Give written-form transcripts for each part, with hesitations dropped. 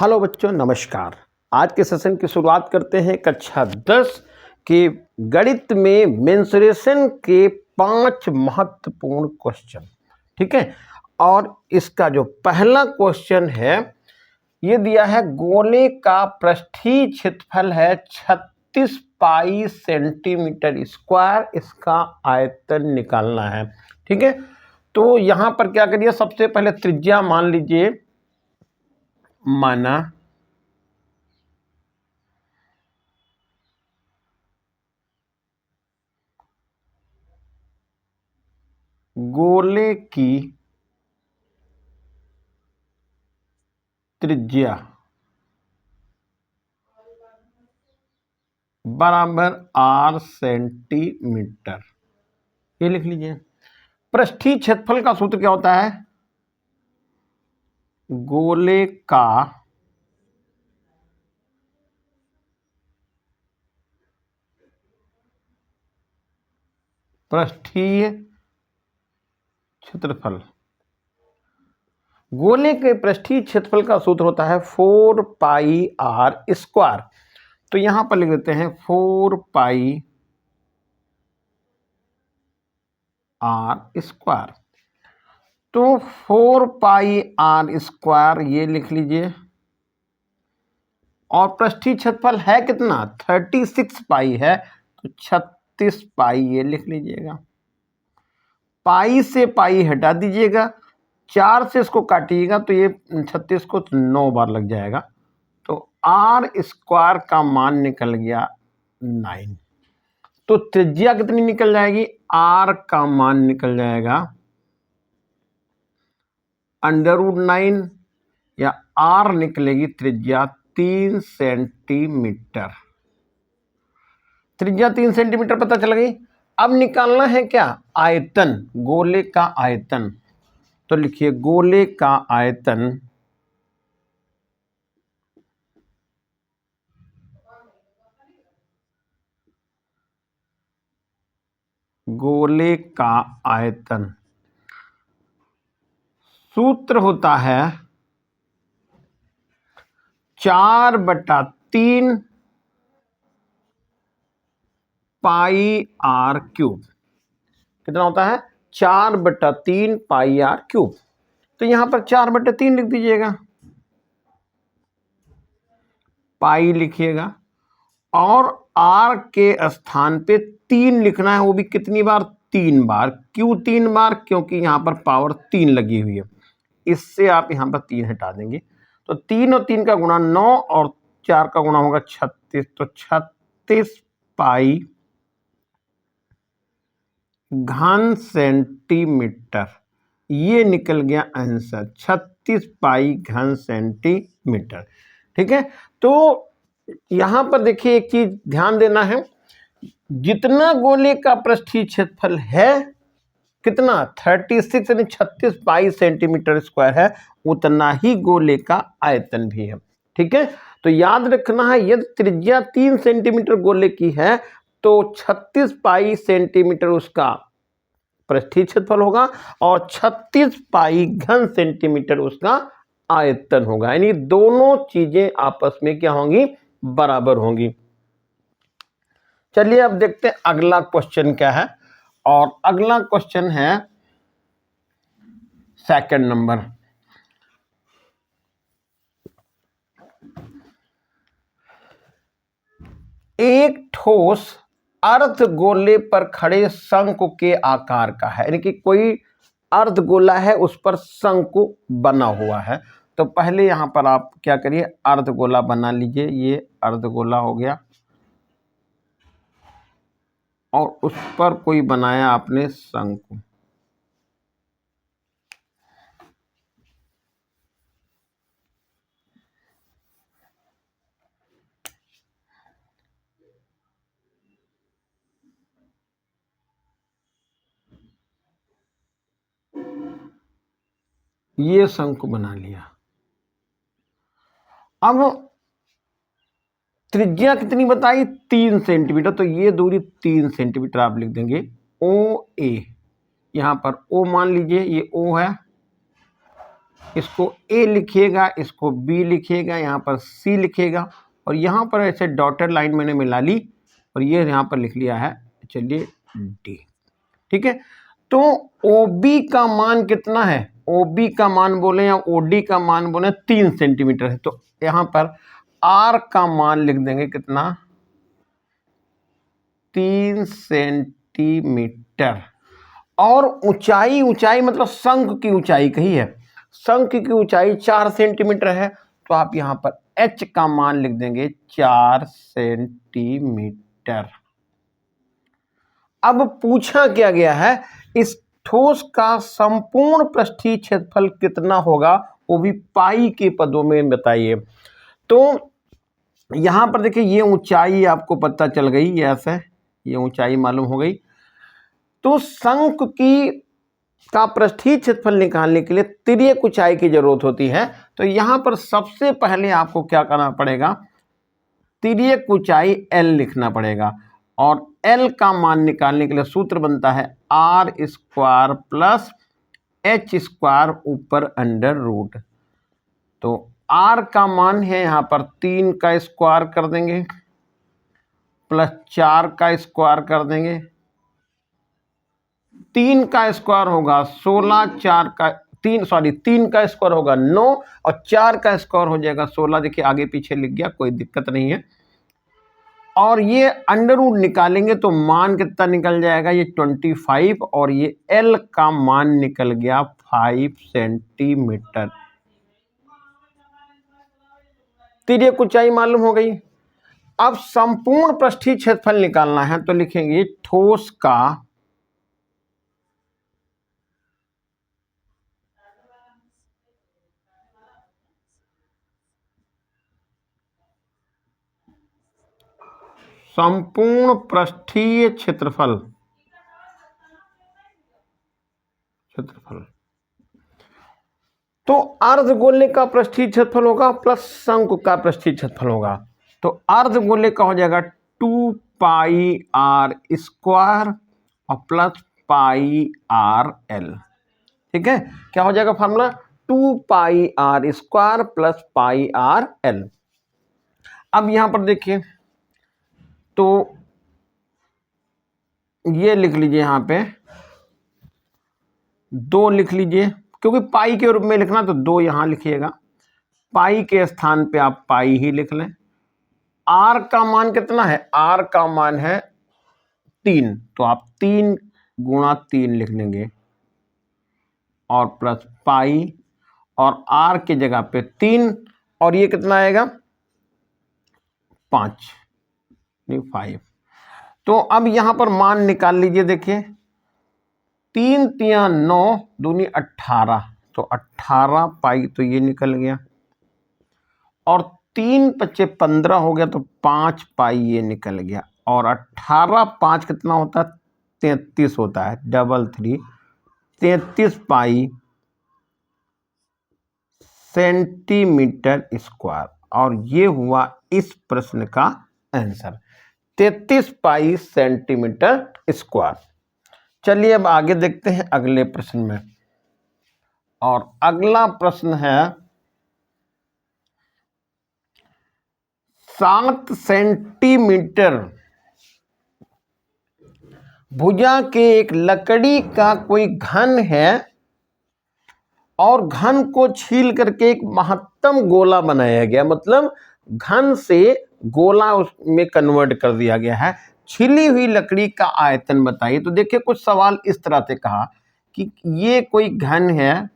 Hello बच्चों, नमस्कार। आज के सेशन की शुरुआत करते हैं कक्षा 10 के गणित में मेंसुरेशन के 5 महत्वपूर्ण क्वेश्चन। ठीक है, और इसका जो पहला क्वेश्चन है ये दिया है, गोले का पृष्ठीय क्षेत्रफल है 36 पाई सेंटीमीटर स्क्वायर, इसका आयतन निकालना है। ठीक है, तो यहां पर क्या करिए, सबसे पहले त्रिज्या मान लीजिए, माना गोले की त्रिज्या बराबर r सेंटीमीटर, ये लिख लीजिए। पृष्ठीय क्षेत्रफल का सूत्र क्या होता है? गोले का पृष्ठीय क्षेत्रफल, गोले के पृष्ठीय क्षेत्रफल का सूत्र होता है 4 पाई r स्क्वायर। तो यहां पर लिख देते हैं 4 पाई r स्क्वायर। तो 4 पाई r स्क्वायर ये लिख लीजिए, और पृष्ठीय क्षेत्रफल है कितना? 36 पाई है, तो 36 पाई ये लिख लीजिएगा। पाई से पाई हटा दीजिएगा, 4 से इसको काटिएगा तो ये 36 को 9 बार लग जाएगा, तो r स्क्वायर का मान निकल गया 9। तो त्रिज्या कितनी निकल जाएगी? r का मान निकल जाएगा √9, या r निकलेगी त्रिज्या 3 सेंटीमीटर। त्रिज्या 3 सेंटीमीटर पता चल गई। अब निकालना है क्या? आयतन, गोले का आयतन। तो लिखिए गोले का आयतन गोले का आयतन सूत्र होता है 4/3 पाई r क्यूब। कितना होता है? 4/3 पाई r क्यूब। तो यहां पर 4/3 लिख दीजिएगा, पाई लिखिएगा, और r के स्थान पे 3 लिखना है, वो भी कितनी बार? 3 बार। क्यों 3 बार? क्योंकि यहां पर पावर 3 लगी हुई है, इससे आप यहां पर 3 हटा देंगे, तो 3 और 3 का गुणा 9, और 4 का गुणा होगा 36, तो 36 पाई घन सेंटीमीटर, ये निकल गया आंसर, 36 पाई घन सेंटीमीटर। ठीक है, तो यहां पर देखिए एक चीज ध्यान देना है, जितना गोले का पृष्ठीय क्षेत्रफल है, कितना? 36 यानी 36 पाई सेंटीमीटर स्क्वायर है, उतना ही गोले का आयतन भी है। ठीक है, तो याद रखना है, यदि त्रिज्या 3 सेंटीमीटर गोले की है तो 36 पाई सेंटीमीटर उसका पृष्ठीय क्षेत्रफल होगा, और 36 पाई घन सेंटीमीटर उसका आयतन होगा, यानी दोनों चीजें आपस में क्या होंगी? बराबर होंगी। चलिए अब देखते हैं अगला क्वेश्चन क्या है, और अगला क्वेश्चन है सेकंड नंबर। एक ठोस अर्धगोले पर खड़े शंकु के आकार का है, यानी कि कोई अर्धगोला है, उस पर शंकु बना हुआ है। तो पहले यहां पर आप क्या करिए, अर्धगोला बना लीजिए। ये अर्धगोला हो गया, और उस पर कोई बनाया आपने शंकु। ये शंकु बना लिया। अब त्रिज्या कितनी बताई? 3 सेंटीमीटर, तो ये दूरी 3 सेंटीमीटर आप लिख देंगे। ओ ए, यहां पर ओ मान लीजिए, ये ओ है, इसको ए लिखिएगा, इसको बी लिखिएगा, यहाँ पर सी लिखिएगा और यहाँ पर ऐसे डॉटेड लाइन मैंने मिला ली और ये यहाँ पर लिख लिया है, चलिए डी। ठीक है, तो OB का मान कितना है, OB का मान बोले या OD का मान बोले 3 सेंटीमीटर है, तो यहाँ पर R का मान लिख देंगे कितना, 3 सेंटीमीटर। और ऊंचाई, ऊंचाई मतलब शंख की ऊंचाई कही है, शंख की ऊंचाई 4 सेंटीमीटर है, तो आप यहाँ पर H का मान लिख देंगे 4 सेंटीमीटर। अब पूछा क्या गया है, इस ठोस का संपूर्ण पृष्ठीय क्षेत्रफल कितना होगा, वो भी पाई के पदों में बताइए। तो यहां पर देखिए ये ऊंचाई आपको पता चल गई, ये ऐसे ये ऊंचाई मालूम हो गई। तो शंख की का पृष्ठीय क्षेत्रफल निकालने के लिए तिर्यक ऊंचाई की जरूरत होती है। तो यहां पर सबसे पहले आपको क्या करना पड़ेगा, तिर्यक ऊंचाई L लिखना पड़ेगा और L का मान निकालने के लिए सूत्र बनता है R² प्लस H² ऊपर अंडर रूट। तो R का मान है यहाँ पर 3 का स्क्वायर कर देंगे प्लस 4 का स्क्वायर कर देंगे, 3 का स्क्वायर होगा 16, 3 का स्क्वायर होगा 9 और 4 का स्क्वायर हो जाएगा 16। देखिए आगे पीछे लिख गया, कोई दिक्कत नहीं है। और ये अंडर रूट निकालेंगे तो मान कितना निकल जाएगा, ये 25 और ये L का मान निकल गया 5 सेंटीमीटर। तिर्यक ऊंचाई मालूम हो गई। अब संपूर्ण पृष्ठीय क्षेत्रफल निकालना है तो लिखेंगे ठोस का संपूर्ण पृष्ठीय क्षेत्रफल तो अर्धगोले का पृष्ठीय क्षेत्रफल होगा प्लस शंकु का पृष्ठीय क्षेत्रफल होगा। तो अर्धगोले का हो जाएगा 2 पाई R स्क्वायर और प्लस पाई RL। ठीक है, क्या हो जाएगा फॉर्मूला, 2 पाई R square plus pi RL। अब यहां पर देखिए तो ये लिख लीजिए, यहां पे 2 लिख लीजिए, क्योंकि पाई के रूप में लिखना तो 2 यहां लिखिएगा, पाई के स्थान पे आप पाई ही लिख लें। R का मान कितना है, R का मान है 3, तो आप 3 गुणा 3 लिख लेंगे और प्लस पाई और R की जगह पे 3 और ये कितना आएगा 5 नहीं 5। तो अब यहां पर मान निकाल लीजिए, देखिए 3 तिया 9 दूनी 18, तो 18 पाई तो ये निकल गया और 3 पच्चे 15 हो गया, तो 5 पाई ये निकल गया और 18 5 कितना होता है 33 होता है, 33 33 पाई सेंटीमीटर स्क्वायर। और ये हुआ इस प्रश्न का आंसर, 33 पाई सेंटीमीटर स्क्वायर। चलिए अब आगे देखते हैं अगले प्रश्न में। और अगला प्रश्न है 7 सेंटीमीटर भुजा के एक लकड़ी का कोई घन है और घन को छील करके एक महत्तम गोला बनाया गया, मतलब घन से गोला उसमें कन्वर्ट कर दिया गया है। छिली हुई लकड़ी का आयतन बताइए। तो देखिए कुछ सवाल इस तरह से कहा कि ये कोई घन है,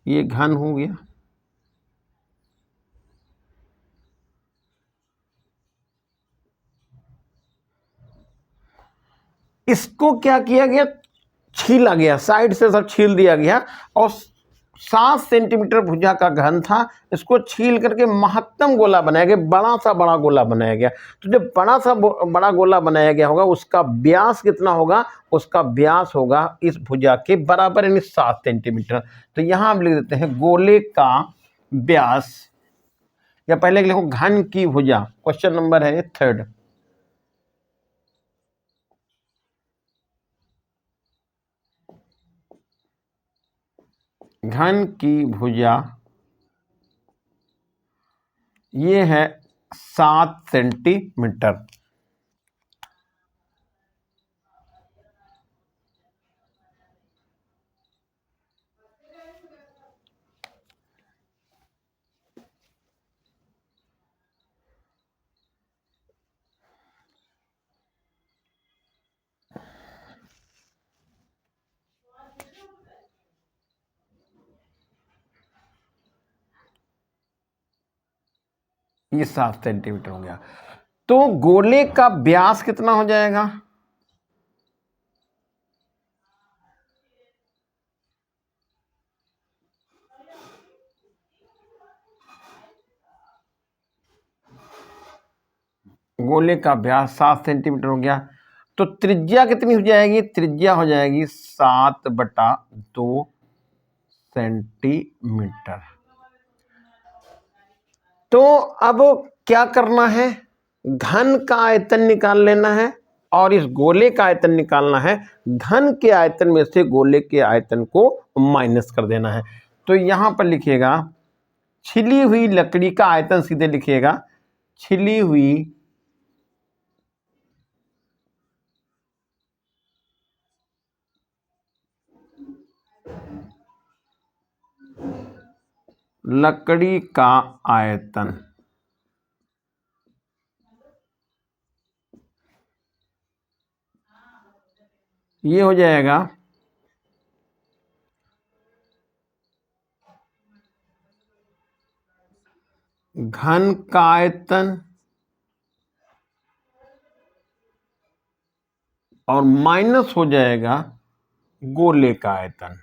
ये घन हो गया, इसको क्या किया गया, छीला गया, साइड से सब छील दिया गया और 7 सेंटीमीटर भुजा का घन था, इसको छील करके महत्तम गोला बनाया गया, बड़ा सा बड़ा गोला बनाया गया। तो जब बड़ा सा बड़ा गोला बनाया गया होगा उसका व्यास कितना होगा, उसका व्यास होगा इस भुजा के बराबर यानी 7 सेंटीमीटर। तो यहाँ हम लिख देते हैं गोले का व्यास, या पहले लिखो घन की भुजा, क्वेश्चन नंबर है 3। घन की भुजा ये है 7 सेंटीमीटर। ये 7 सेंटीमीटर हो गया। तो गोले का व्यास कितना हो जाएगा? गोले का व्यास 7 सेंटीमीटर हो गया। तो त्रिज्या कितनी हो जाएगी? त्रिज्या हो जाएगी 7/2 सेंटीमीटर। तो अब क्या करना है? घन का आयतन निकाल लेना है और इस गोले का आयतन निकालना है। घन के आयतन में से गोले के आयतन को माइनस कर देना है। तो यहां पर लिखिएगा छिली हुई लकड़ी का आयतन, सीधे लिखिएगा छिली हुई लकड़ी का आयतन। ये हो जाएगा घन का आयतन और माइनस हो जाएगा गोले का आयतन।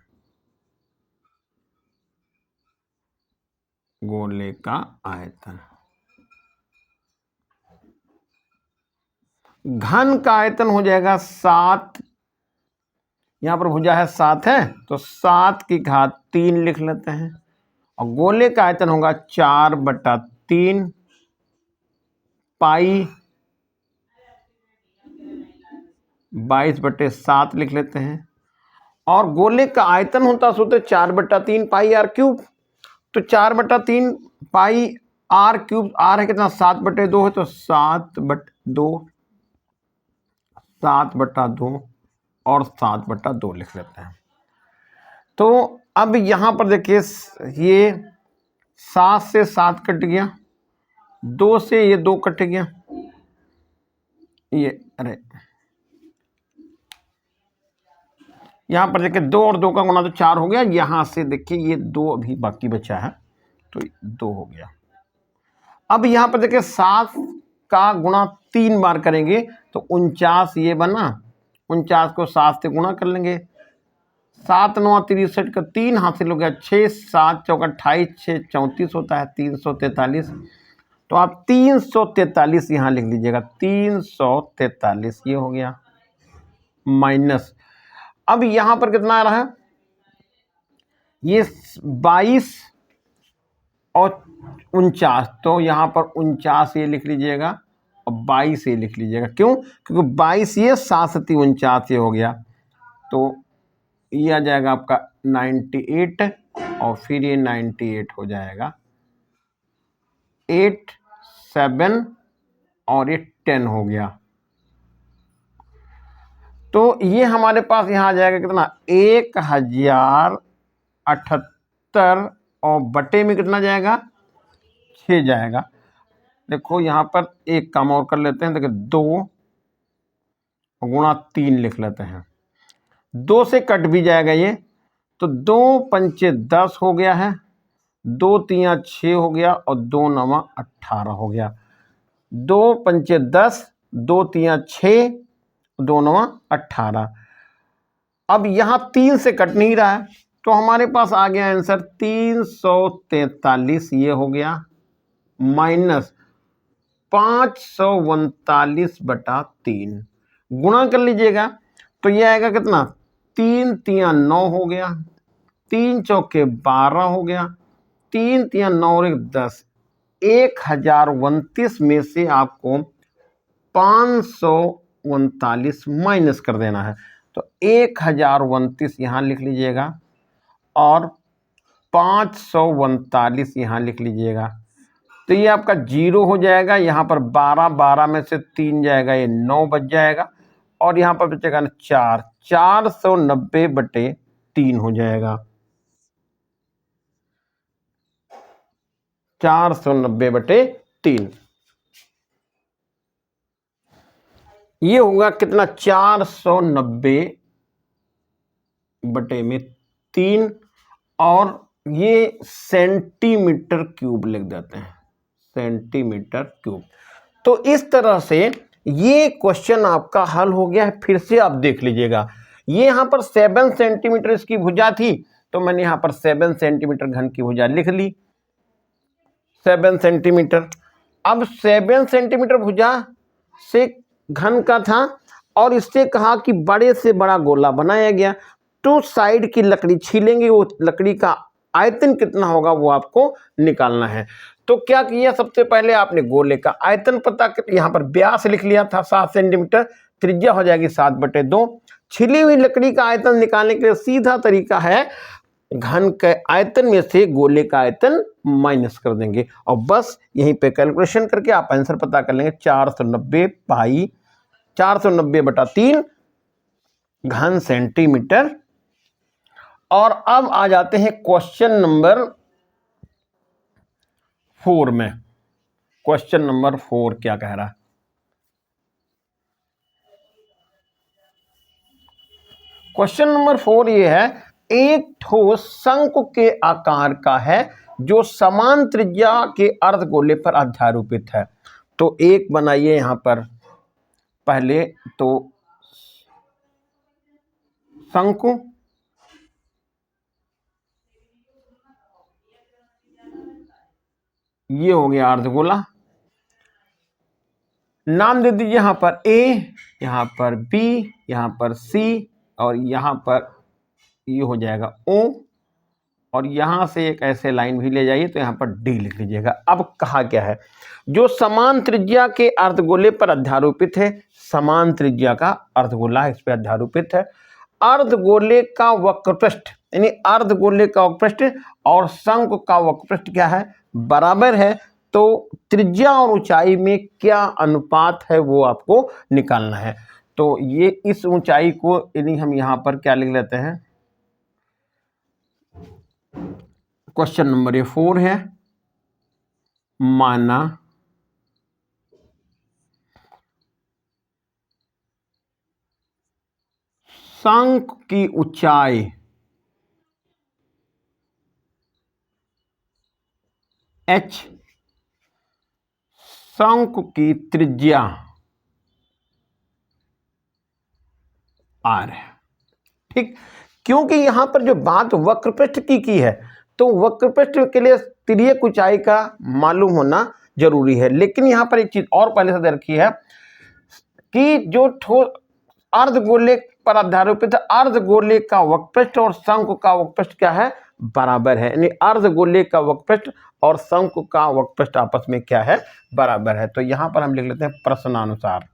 गोले का आयतन, घन का आयतन हो जाएगा 7। यहां पर भुजा है 7 है तो 7⁻³ लिख लेते हैं। और गोले का आयतन होगा 4/3 पाई 22/7 लिख लेते हैं। और गोले का आयतन होता सूत्र 4/3 पाई r³। तो 4/3 पाई r³, r है कितना? 7/2 है तो 7/2 और 7/2 लिख लेते हैं। तो अब यहां पर देखिए ये 7 से 7 कट गया, 2 से ये 2 कट गया, ये अरे यहां पर देखिए 2 और 2 का गुना तो 4 हो गया। यहां से देखिए ये 2 अभी बाकी बचा है तो 2 हो गया। अब यहां पर देखिए 7 का गुणा 3 बार करेंगे तो 49 ये बना। 49 को 7 से गुणा कर लेंगे। 7 9 63 का 3 हासिल हो गया। 6 7 चौका 28, 6 34 होता है 343। तो आप 343 यहां लिख लीजिएगा। 343 ये हो गया माइनस। अब यहां पर कितना आ रहा है? ये 22 और 49, तो यहां पर 49 ये लिख लीजिएगा और 22 ये लिख लीजिएगा। क्यों? क्योंकि 22 ये 7 से 49 ये हो गया। तो ये आ जाएगा आपका 98 और फिर ये 98 हो जाएगा। 8 7 और ये 10 हो गया। तो ये हमारे पास यहां आ जाएगा कितना? 1078 और बटे में कितना जाएगा? 6 जाएगा। देखो यहां पर एक काम और कर लेते हैं। देखो 2 गुणा 3 लिख लेते हैं। 2 से कट भी जाएगा ये, तो 2 पंचे 10 हो गया है, 2 तिया 6 हो गया और 2 नवा 18 हो गया। 2 पंचे 10, 2 तिया 6, 2 नवा 18। अब यहां 3 से कट नहीं रहा है तो हमारे पास आ गया आंसर 343 ये हो गया माइनस 539/3। गुणा कर लीजिएगा तो ये आएगा कितना? 3 तिया 9 हो गया, 3 चौके 12 हो गया, 3 तिया 9 और 10। 1029 में से आपको 539 माइनस कर देना है। तो 1029 यहां लिख लीजिएगा और 549 यहाँ लिख लीजिएगा। तो ये आपका 0 हो जाएगा, यहाँ पर 12, 12 में से 3 जाएगा, ये 9 बच जाएगा, और यहाँ पर बचेगा ना 4, 490/3 हो जाएगा, 490/3। ये होगा कितना, 490/3, और ये सेंटीमीटर क्यूब लिख देते हैं, सेंटीमीटर क्यूब। तो इस तरह से ये क्वेश्चन आपका हल हो गया है। फिर से आप देख लीजिएगा, ये यहाँ पर 7 सेंटीमीटर इसकी भुजा थी, तो मैंने यहाँ पर 7 सेंटीमीटर घन की भुजा लिख ली, 7 सेंटीमीटर। अब 7 सेंटीमीटर भुजा से घन का था, और इससे कहा कि बड़े से बड़ा गोला बनाया गया, तो साइड की लकड़ी छीलेंगे, वो लकड़ी का आयतन कितना होगा वो आपको निकालना है। तो क्या किया, सबसे पहले आपने गोले का आयतन पता कर, यहाँ पर व्यास लिख लिया था 7 सेंटीमीटर, त्रिज्या हो जाएगी 7/2। छिली हुई लकड़ी का आयतन निकालने के लिए सीधा तरीका है, घन के आयतन में से गोले का आयतन माइनस कर देंगे, और बस यहीं पे कैलकुलेशन करके आप आंसर पता कर लेंगे। 490/3 घन सेंटीमीटर। और अब आ जाते हैं क्वेश्चन नंबर 4 में। क्वेश्चन नंबर 4 क्या कह रहा है? क्वेश्चन नंबर 4 ये है, एक ठोस शंकु के आकार का है जो समान त्रिज्या के अर्धगोले पर अध्यारोपित है। तो एक बनाइए यहां पर, पहले तो शंकु, ये हो गया अर्धगोला, नाम दे दीजिए यहां पर ए, यहां पर बी, यहां पर सी, और यहां पर ये हो जाएगा ओ, और यहां से एक ऐसे लाइन भी ले जाइए, तो यहां पर डी लिख लीजिएगा। अब कहा क्या है, जो समान त्रिज्या के अर्धगोले पर अध्यारोपित है, समान त्रिज्या का अर्धगोला इस पर अध्यारोपित है, अर्धगोले का वक्रपृष्ठ, यानी अर्धगोले का वक्रपृष्ठ और शंकु का वक्रपृष्ठ क्या है, बराबर है। तो त्रिज्या और ऊंचाई में क्या अनुपात है वो आपको निकालना है। तो ये इस ऊंचाई को यानी हम यहां पर क्या लिख लेते हैं, क्वेश्चन नंबर 4 है, माना शंकु की ऊंचाई h, शंकु की त्रिज्या r है। ठीक, क्योंकि यहां पर जो बात वक्रपृष्ठ की है, तो वक्रपृष्ठ के लिए तिर्यक ऊंचाई का मालूम होना जरूरी है। लेकिन यहां पर एक चीज और पहले से दे रखी है कि जो अर्धगोले पर आधारित अर्धगोले का वक्रपृष्ठ और शंकु का वक्रपृष्ठ क्या है, बराबर है, यानी अर्धगोले का वक्रपृष्ठ और शंकु का वक्रपृष्ठ आपस में क्या है, बराबर है। तो यहां पर हम लिख लेते हैं प्रश्नानुसार,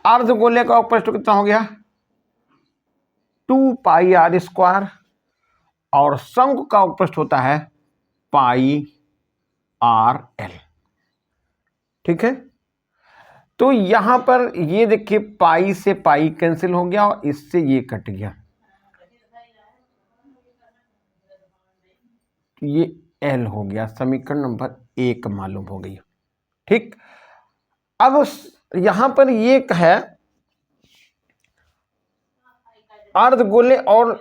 अर्धगोले का वक्रपृष्ठ कितना हो गया, 2πr², और शंकु का वक्रपृष्ठ होता है πrl। ठीक है, तो यहां पर ये देखिए पाई से पाई कैंसिल हो गया और इससे ये कट गया, ये एल हो गया, समीकरण नंबर 1 मालूम हो गई। ठीक, अब यहां पर ये है अर्धगोले और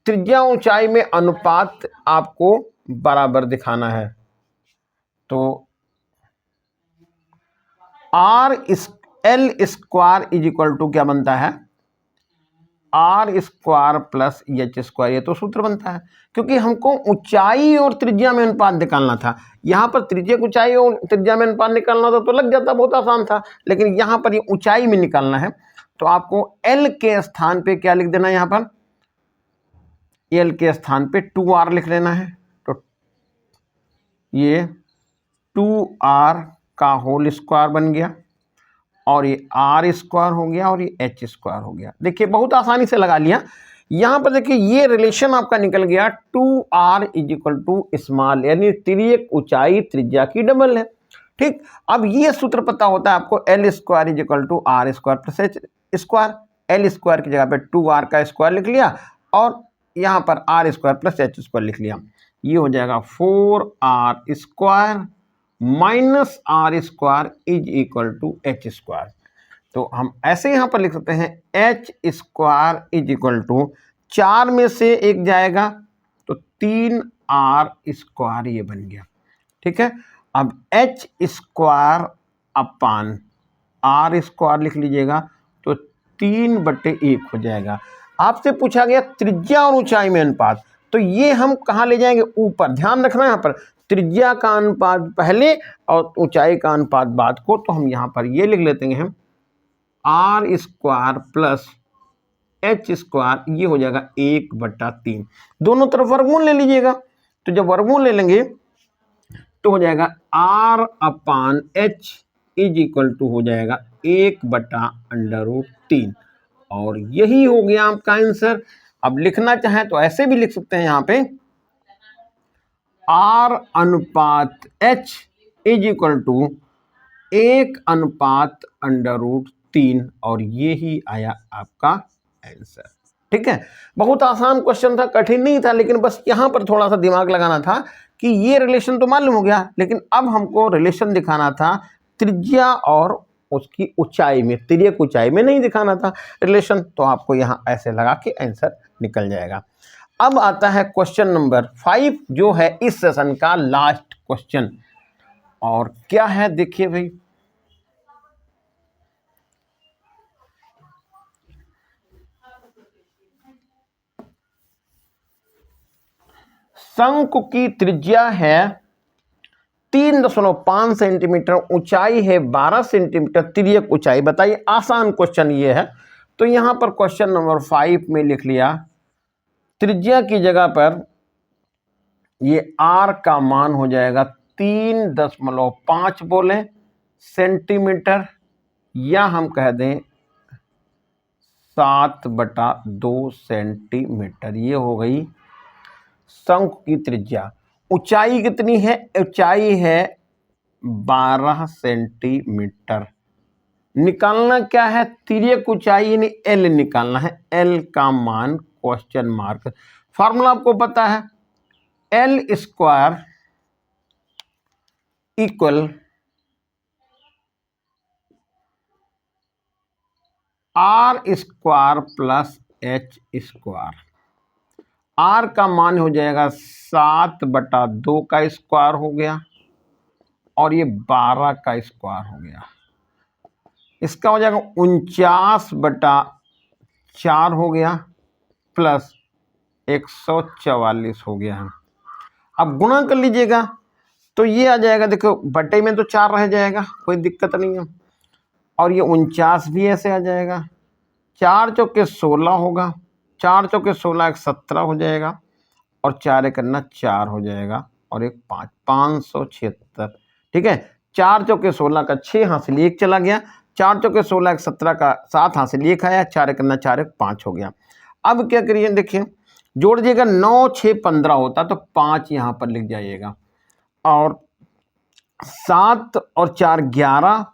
त्रिज्या ऊंचाई में अनुपात आपको बराबर दिखाना है। तो R L square is equal to क्या बनता है, r² प्लस h², ये तो सूत्र बनता है, क्योंकि हमको ऊंचाई और त्रिज्या में अनुपात निकालना था। यहां पर त्रिज्या की ऊंचाई और त्रिज्या में अनुपात निकालना था तो लग जाता, बहुत आसान था, लेकिन यहां पर ये ऊंचाई में निकालना है। तो आपको l के स्थान पे क्या लिख देना है, यहां पर l के स्थान पे 2r लिख लेना है। तो ये 2r का होल स्क्वायर बन गया, और ये आर स्क्वायर हो गया और ये एच स्क्वायर हो गया। देखिए बहुत आसानी से लगा लिया। यहाँ पर देखिए ये रिलेशन आपका निकल गया 2r is equal to small, यानी तिर्यक ऊंचाई त्रिज्या की डबल है। ठीक, अब ये सूत्र पता होता है आपको, L square is equal to R square plus H square. L square की जगह पे 2r का स्क्वायर लिख लिया और यहाँ पर R square plus H square लिख लिया। ये हो जाएगा 4r square minus R square is equal to H square. तो हम ऐसे यहाँ पर लिख सकते हैं H square is equal to 4 में से 1 जाएगा तो 3r स्क्वायर ये बन गया। ठीक है, अब H square upon R square लिख लीजिएगा तो 3/1 हो जाएगा। आपसे पूछा गया त्रिज्या और ऊंचाई में अनुपात, तो ये हम कहाँ ले जाएंगे, ऊपर। ध्यान रखना यहाँ पर त्रिज्या का अनुपात पहले और ऊंचाई का अनुपात बाद को। तो हम यहाँ पर ये लिख लेते हैं R square plus H square, ये हो जाएगा 1/3। दोनों तरफ वर्गमूल ले लीजिएगा, तो जब वर्गमूल ले लेंगे तो हो जाएगा R upon H is equal to हो जाएगा 1/√3 और यही हो गया आपका आंसर। अब लिखना चाहें तो ऐसे भी लिख सकते हैं यहाँ पे आर अनुपात एच इज इक्वल टू 1/√3 और ये ही आया आपका आंसर। ठीक है, बहुत आसान क्वेश्चन था, कठिन नहीं था, लेकिन बस यहाँ पर थोड़ा सा दिमाग लगाना था कि ये रिलेशन तो मालूम हो गया, लेकिन अब हमको रिलेशन दिखाना था त्रिज्या और उसकी ऊंचाई में, तिर्यक ऊंचाई में नहीं दिखाना था रिलेशन। तो आपको यहाँ ऐसे लगा के आंसर निकल जाएगा। अब आता है क्वेश्चन नंबर 5 जो है इस सेशन का लास्ट क्वेश्चन। और क्या है देखिए भाई, शंकु की त्रिज्या है 3.5 सेंटीमीटर, ऊंचाई है 12 सेंटीमीटर, तिर्यक ऊंचाई बताइए। आसान क्वेश्चन ये है। तो यहां पर क्वेश्चन नंबर 5 में लिख लिया, त्रिज्या की जगह पर ये r का मान हो जाएगा 3.5 बोले सेंटीमीटर, या हम कह दें 7/2 सेंटीमीटर। ये हो गई शंकु की त्रिज्या। ऊंचाई कितनी है, ऊंचाई है 12 सेंटीमीटर। निकालना क्या है, तिर्यक ऊंचाई यानी एल निकालना है। एल का मान क्वेश्चन मार्क, फॉर्मूला आपको पता है, L square equal R square plus H square. R का मान हो जाएगा 7/2 का स्क्वायर हो गया और ये 12 का स्क्वायर हो गया। इसका हो जाएगा 49/4 हो गया प्लस 144 हो गया है। अब गुणा कर लीजिएगा तो ये आ जाएगा, देखो बटे में तो 4 रह जाएगा, कोई दिक्कत नहीं है। और ये 49 भी ऐसे आ जाएगा, 4 चौके 16 होगा, 4 चौके 16 एक 17 हो जाएगा और 4 एक 4 हो जाएगा और एक 5, 576। ठीक है, 4 चौके 16 का 6 हासिल 1 चला गया, 4 चौके 16 एक 17 का 7 हासिल 1 आया, 4 एक 4 एक 5 हो गया। अब क्या करिए, देखिए जोड़ दीजिएगा, 9 6 15 होता तो 5 यहाँ पर लिख जाइएगा और 7 और 4 11,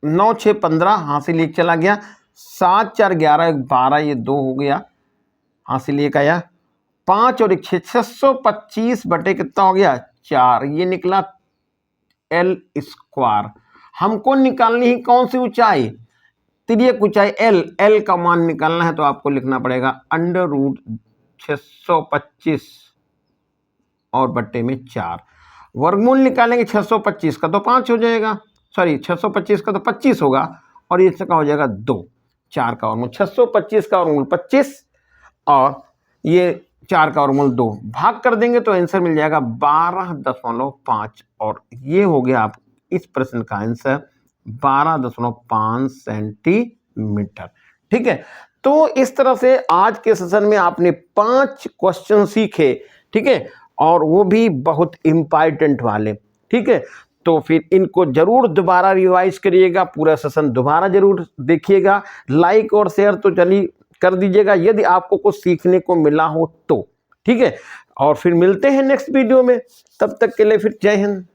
9 6 15 हासिल 1 चला गया, 7 4 11 1 12, ये 2 हो गया, हासिल 1 आया, 5 और 1 6, 625 बटे कितना हो गया 4, ये निकला एल स्क्वायर। हमको निकालनी है कौन सी ऊंचाई, तिर्यक ऊंचाई एल। एल का मान निकालना है तो आपको लिखना पड़ेगा √625 और बट्टे में 4। वर्गमूल निकालेंगे 625 का तो 5 हो जाएगा, सॉरी 625 का तो 25 होगा और ये इसका हो जाएगा 2, 4 का वर्गमूल, 625 का वर्गमूल 25 और ये 4 का वर्गमूल 2, भाग कर देंगे तो आंसर मिल जाएगा 12.5 और ये हो गया आप इस प्रश्न का आंसर 12.5 सेंटीमीटर। ठीक है, तो इस तरह से आज के सेशन में आपने 5 क्वेश्चन सीखे। ठीक है, और वो भी बहुत इंपॉर्टेंट वाले। ठीक है, तो फिर इनको जरूर दोबारा रिवाइज करिएगा, पूरा सेशन दोबारा जरूर देखिएगा, लाइक और शेयर तो चलिए कर दीजिएगा यदि आपको कुछ सीखने को मिला हो तो। ठीक है, और फिर मिलते हैं नेक्स्ट वीडियो में, तब तक के लिए फिर जय हिंद।